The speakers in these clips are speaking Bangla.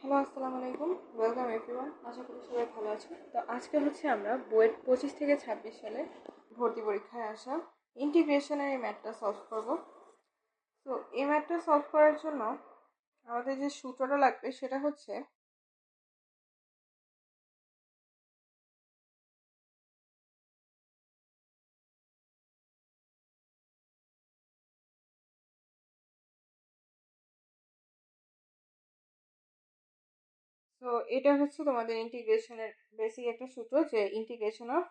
হ্যালো, আসসালামু আলাইকুম। Welcome everyone. আশা করি সবাই ভালো আছো। তো আজকে আমরা বুয়েট 25 থেকে 26 সালে ভর্তি পরীক্ষায় আসা ইন্টিগ্রেশনের এই ম্যাথটা সলভ করব। তো এই ম্যাথটা সলভ করার জন্য আমাদের যে সূত্রটা লাগবে সেটা হচ্ছে তো এটা হচ্ছে তোমাদের ইন্টিগ্রেশনের বেসিক একটা সূত্র, যে ইন্টিগ্রেশন অফ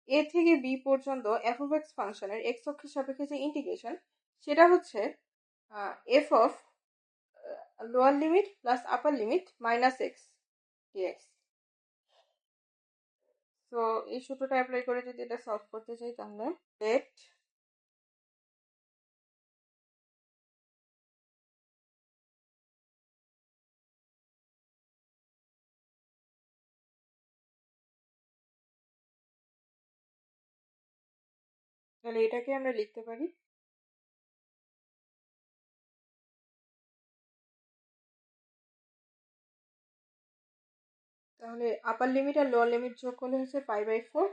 এ থেকে বি পর্যন্ত এফ অফ এক্স ফাংশনের এক্স অক্ষের সাপেক্ষে যে ইন্টিগ্রেশন, সেটা হচ্ছে f of lower limit plus upper limit minus x dx. তো এই সূত্রটা অ্যাপ্লাই করে যদি এটা সলভ করতে চাই, তাহলে লেট তাহলে এটাকে আমরা লিখতে পারি তাহলে আপার লিমিট আর লোয়ার লিমিট যোগ করলে হচ্ছে পাই/4,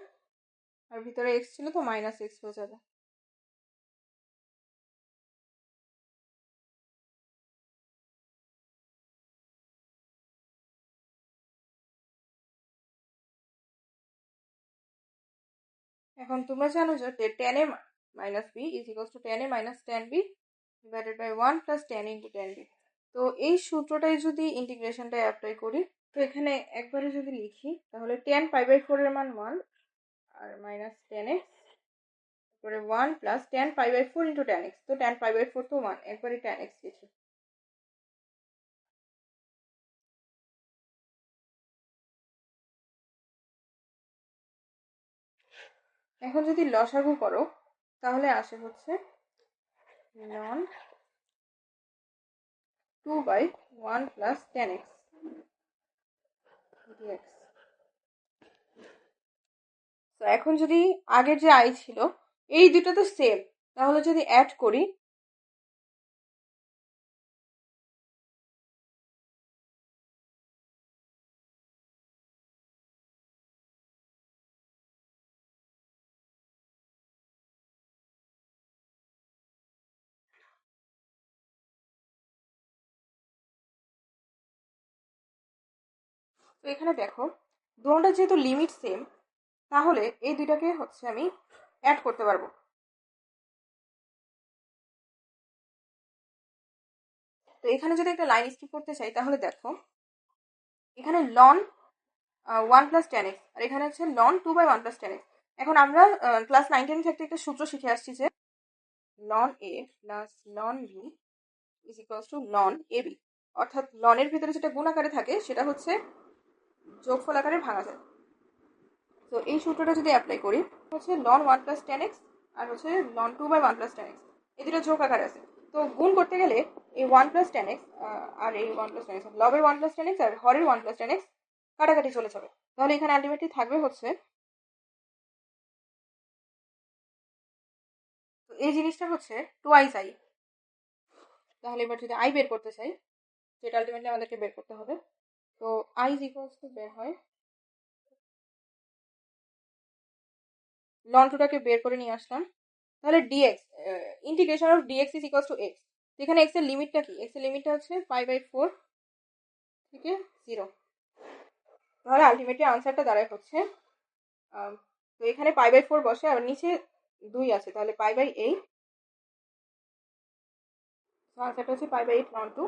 আর ভিতরে এক্স ছিল তো মাইনাস এক্স হয়ে যাবে। এখন তোমরা জানো যে tan a minus b is equals to tan a minus tan b divided by 1 plus tan into tan b। তো এই সূত্রটাই যদি ইন্টিগ্রেশনটা অ্যাপ্লাই করি, তো এখানে একবারে যদি লিখি তাহলে tan পাই/4 এর মান 1 আর মাইনাস tan x, তারপরে 1 প্লাস tan পাই/4 ইন্টু tan x। তো tan পাই/4 তো 1, একবারে tan x লিখি। এখন যদি লসাগু করো তাহলে আসে হচ্ছে ln 2/1 plus tan x dx। তো এখন যদি আগের যে আই ছিল, এই দুটো তো সেম, তাহলে যদি অ্যাড করি তো এখানে দেখো দুটোটা যেহেতু লিমিট সেম, তাহলে এই দুইটাকে হচ্ছে আমি অ্যাড করতে পারবো। তো এখানে যদি একটা লাইন স্কিপ করতে চাই, তাহলে দেখো এখানে লন 1 প্লাস tan x আর এখানে হচ্ছে লন 2/1 প্লাস tan x। এখন আমরা ক্লাস 9-10 থেকে একটা সূত্র শিখে আসছি যে ln a plus ln b is equals to ln ab, অর্থাৎ লনের ভিতরে যেটা গুণ আকারে থাকে সেটা হচ্ছে যোগফল আকারে ভাঙা যায়। তো এই সূত্রটা যদি অ্যাপ্লাই করি, হচ্ছে লন 1 প্লাস tan x আর হচ্ছে লন 2/1 প্লাস tan x, এই দুটো যোগ আকারে আছে। তো গুণ করতে গেলে এই 1 প্লাস tan x আর এই 1 প্লাস tan x, লবের 1 প্লাস tan x আর হরের 1 প্লাস tan x কাটাকাটি চলে যাবে। তাহলে এখানে আলটিমেটলি থাকবে হচ্ছে, তো এই জিনিসটা হচ্ছে টুয়াইস আই। তাহলে এবার যদি আই বের করতে চাই, যেটা আলটিমেটলি আমাদেরকে বের করতে হবে, তো আই ইজ ইকুয়ালস টু বের হয় লন টুটাকে বের করে নিয়ে আসলাম, তাহলে dx integration of dx is equals to x. এখানে এক্স এর লিমিটটা কি? এক্স এর লিমিটটা হচ্ছে পাই/4 থেকে 0। তাহলে আলটিমেটলি আনসারটা দাঁড়ায় হচ্ছে তো এখানে পাই/4 বসে আর নিচে 2 আছে, তাহলে পাই/8। আনসারটা হচ্ছে পাই/8 লন টু।